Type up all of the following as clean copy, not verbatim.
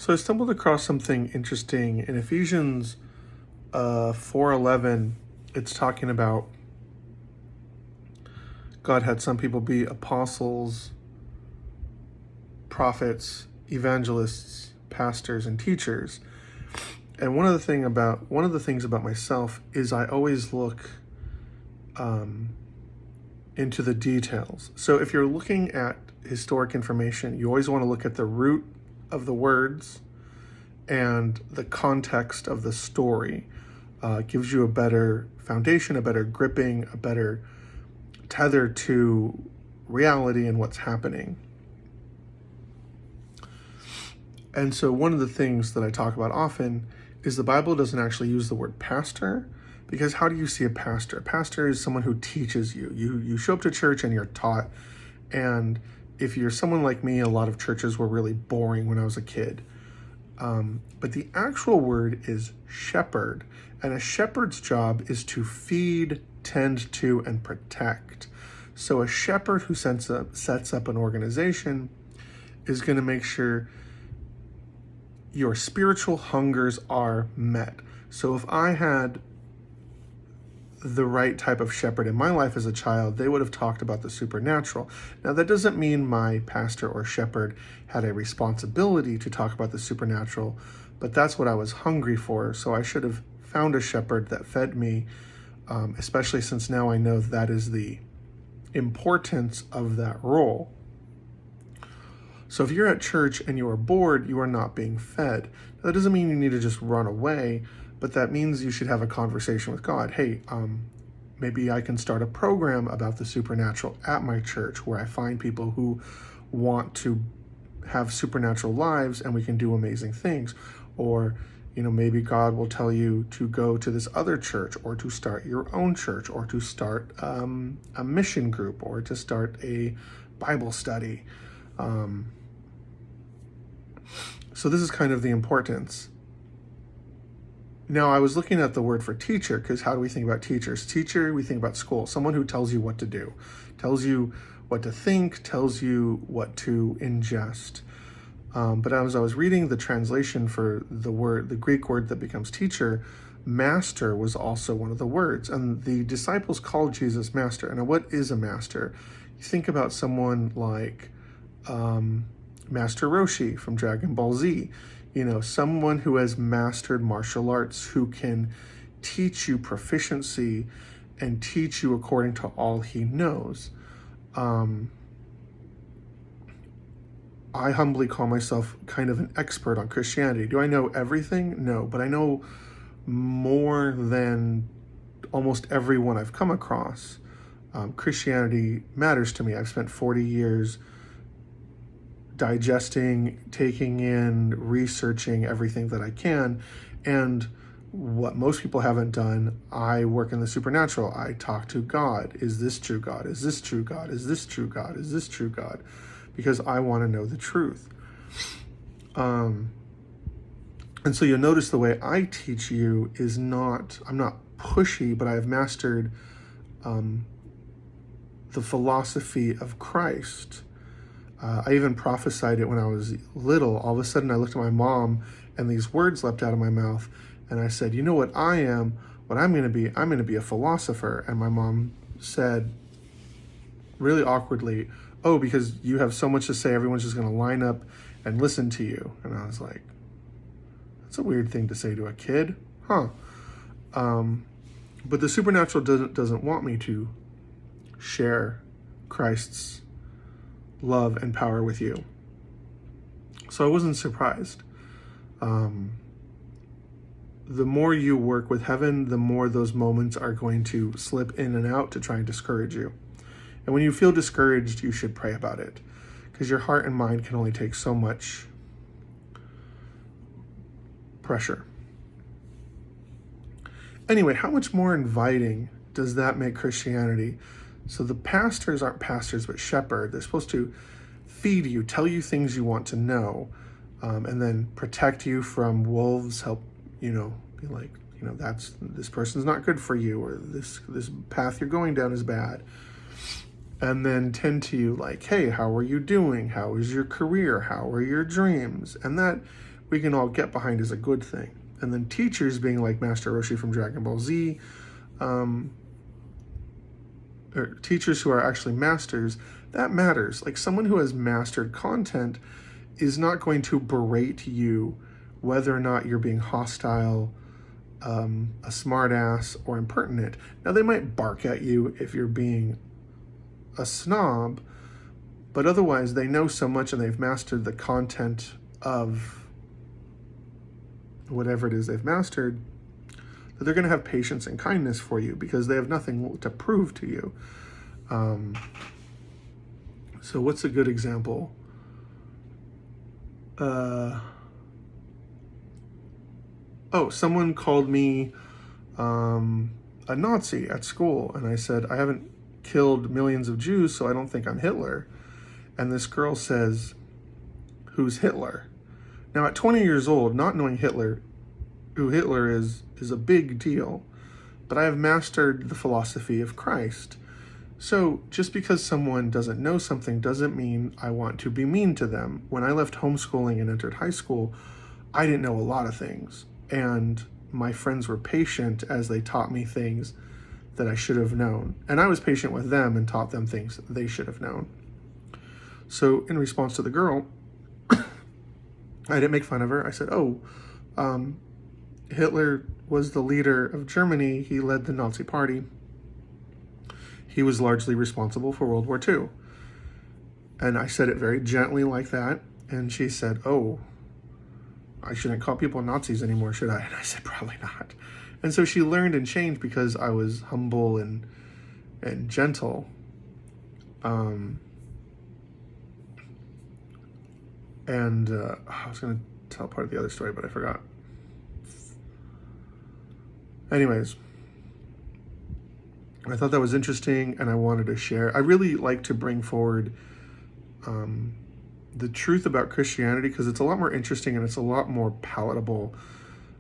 So I stumbled across something interesting in Ephesians 4:11. It's talking about God had some people be apostles, prophets, evangelists, pastors, and teachers. And one of the things about myself is I always look into the details. So if you're looking at historic information, you always want to look at the root of the words and the context of the story. Gives you a better foundation, a better gripping, a better tether to reality and what's happening. And so one of the things that I talk about often is the Bible doesn't actually use the word pastor, because how do you see a pastor? A pastor is someone who teaches you. You show up to church and you're taught. And if you're someone like me, a lot of churches were really boring when I was a kid. But the actual word is shepherd. And a shepherd's job is to feed, tend to, and protect. So a shepherd who sets up an organization is going to make sure your spiritual hungers are met. So if I had the right type of shepherd in my life as a child, they would have talked about the supernatural. Now, that doesn't mean my pastor or shepherd had a responsibility to talk about the supernatural, but that's what I was hungry for. So I should have found a shepherd that fed me, especially since now I know that is the importance of that role. So if you're at church and you are bored, you are not being fed. Now, that doesn't mean you need to just run away, but that means you should have a conversation with God. Hey, maybe I can start a program about the supernatural at my church where I find people who want to have supernatural lives and we can do amazing things. Or, maybe God will tell you to go to this other church or to start your own church or to start a mission group or to start a Bible study. So this is kind of the importance. Now, I was looking at the word for teacher, because how do we think about teachers? Teacher, we think about school, someone who tells you what to do, tells you what to think, tells you what to ingest. But as I was reading the translation for the Greek word that becomes teacher, master was also one of the words. And the disciples called Jesus master. Now, what is a master? You think about someone like Master Roshi from Dragon Ball Z, someone who has mastered martial arts, who can teach you proficiency and teach you according to all he knows. I humbly call myself kind of an expert on Christianity. Do I know everything? No, but I know more than almost everyone I've come across. Christianity matters to me. I've spent 40 years digesting, taking in, researching everything that I can. And what most people haven't done, I work in the supernatural. I talk to God. Is this true God? Is this true God? Is this true God? Is this true God? Because I want to know the truth. And so you'll notice the way I teach you is I'm not pushy, but I've mastered the philosophy of Christ. I even prophesied it when I was little. All of a sudden I looked at my mom and these words leapt out of my mouth. And I said, you know what I am? What I'm going to be? I'm going to be a philosopher. And my mom said really awkwardly, oh, because you have so much to say, everyone's just going to line up and listen to you. And I was like, that's a weird thing to say to a kid. Huh. But the supernatural doesn't want me to share Christ's love and power with you. So I wasn't surprised. The more you work with heaven, the more those moments are going to slip in and out to try and discourage you. And when you feel discouraged, you should pray about it, because your heart and mind can only take so much pressure. Anyway, how much more inviting does that make Christianity? So the pastors aren't pastors, but shepherd. They're supposed to feed you, tell you things you want to know, and then protect you from wolves, help, be like, this person's not good for you, or this path you're going down is bad. And then tend to you like, hey, how are you doing? How is your career? How are your dreams? And that we can all get behind as a good thing. And then teachers being like Master Roshi from Dragon Ball Z, or teachers who are actually masters, that matters. Like someone who has mastered content is not going to berate you whether or not you're being hostile, a smartass, or impertinent. Now, they might bark at you if you're being a snob, but otherwise they know so much and they've mastered the content of whatever it is they've mastered that they're going to have patience and kindness for you because they have nothing to prove to you. So what's a good example? Someone called me a Nazi at school, and I said, I haven't killed millions of Jews, so I don't think I'm Hitler. And this girl says, who's Hitler? Now, at 20 years old, not knowing who Hitler is a big deal, but I have mastered the philosophy of Christ. So just because someone doesn't know something doesn't mean I want to be mean to them. When I left homeschooling and entered high school, I didn't know a lot of things. And my friends were patient as they taught me things that I should have known. And I was patient with them and taught them things they should have known. So in response to the girl, I didn't make fun of her. I said, Hitler was the leader of Germany. He led the Nazi Party. He was largely responsible for World War II. And I said it very gently like that. And she said, I shouldn't call people Nazis anymore, should I? And I said, probably not. And so she learned and changed because I was humble and gentle. I was going to tell part of the other story, but I forgot. Anyways, I thought that was interesting and I wanted to share. I really like to bring forward the truth about Christianity because it's a lot more interesting and it's a lot more palatable.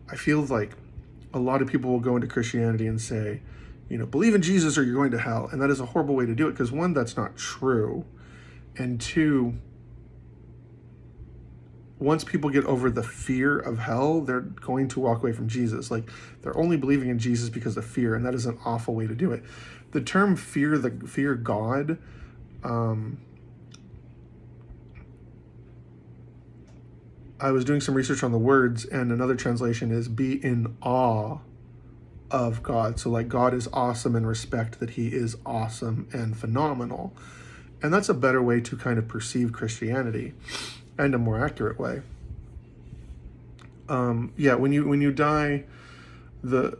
I feel like a lot of people will go into Christianity and say, believe in Jesus or you're going to hell. And that is a horrible way to do it because one, that's not true. And two, once people get over the fear of hell, they're going to walk away from Jesus. Like they're only believing in Jesus because of fear, and that is an awful way to do it. The term fear God, I was doing some research on the words, and another translation is be in awe of God. So like God is awesome and respect that he is awesome and phenomenal. And that's a better way to kind of perceive Christianity. And a more accurate way. When you die, the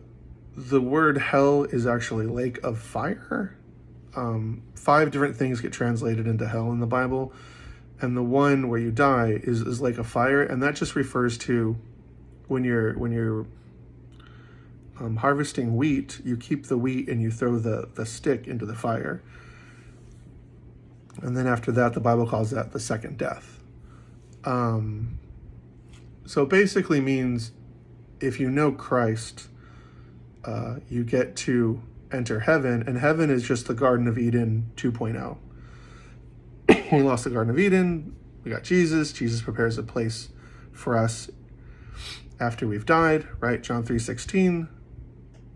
word hell is actually lake of fire. 5 different things get translated into hell in the Bible, and the one where you die is lake of fire, and that just refers to when you're harvesting wheat, you keep the wheat and you throw the stick into the fire, and then after that, the Bible calls that the second death. So it basically means if you know Christ, you get to enter heaven, and heaven is just the Garden of Eden 2.0. We lost the Garden of Eden, we got Jesus. Jesus prepares a place for us after we've died, right? John 3:16,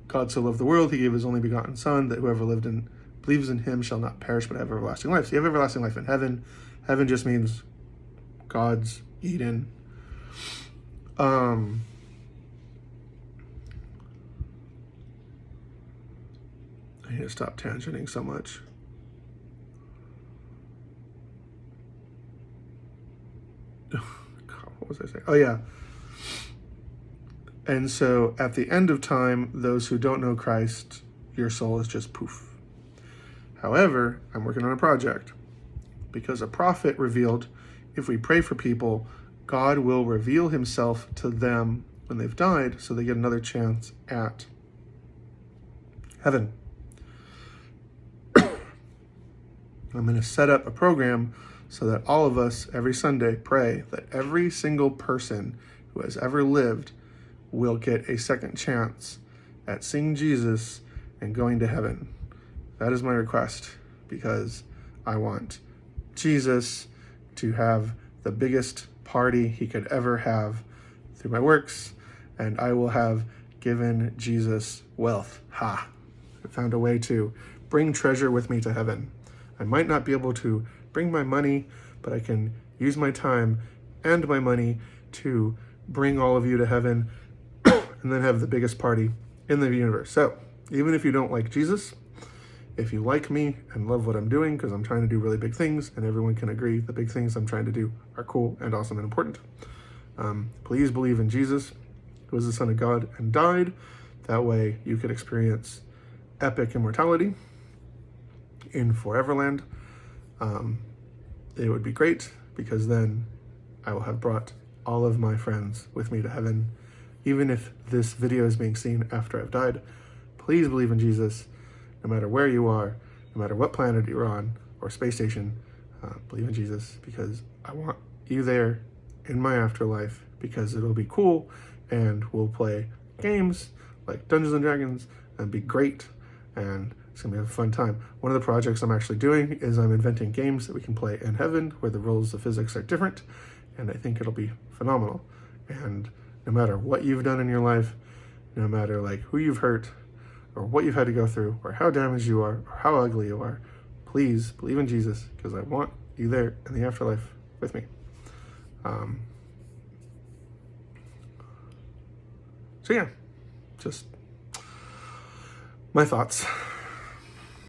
God so loved the world, he gave his only begotten son, that whoever believes in him shall not perish but have everlasting life. So you have everlasting life in heaven. Heaven just means God's Eden. I need to stop tangenting so much. God, what was I saying? Oh yeah. And so at the end of time, those who don't know Christ, your soul is just poof. However, I'm working on a project because a prophet revealed if we pray for people, God will reveal himself to them when they've died, so they get another chance at heaven. I'm going to set up a program so that all of us every Sunday pray that every single person who has ever lived will get a second chance at seeing Jesus and going to heaven. That is my request because I want Jesus to have the biggest party he could ever have through my works, and I will have given Jesus wealth. Ha! I found a way to bring treasure with me to heaven. I might not be able to bring my money, but I can use my time and my money to bring all of you to heaven and then have the biggest party in the universe. So even if you don't like Jesus, if you like me and love what I'm doing, because I'm trying to do really big things and everyone can agree the big things I'm trying to do are cool and awesome and important, please believe in Jesus, who is the Son of God and died. That way you could experience epic immortality in Foreverland. It would be great, because then I will have brought all of my friends with me to heaven. Even if this video is being seen after I've died, please believe in Jesus, no matter where you are, no matter what planet you're on or space station. Believe in Jesus, because I want you there in my afterlife, because it'll be cool and we'll play games like Dungeons and Dragons and be great, and it's gonna be a fun time. One of the projects I'm actually doing is I'm inventing games that we can play in heaven where the rules of physics are different, and I think it'll be phenomenal. And no matter what you've done in your life, no matter like who you've hurt or what you've had to go through or how damaged you are or how ugly you are, please believe in Jesus, because I want you there in the afterlife with me. So yeah, just my thoughts.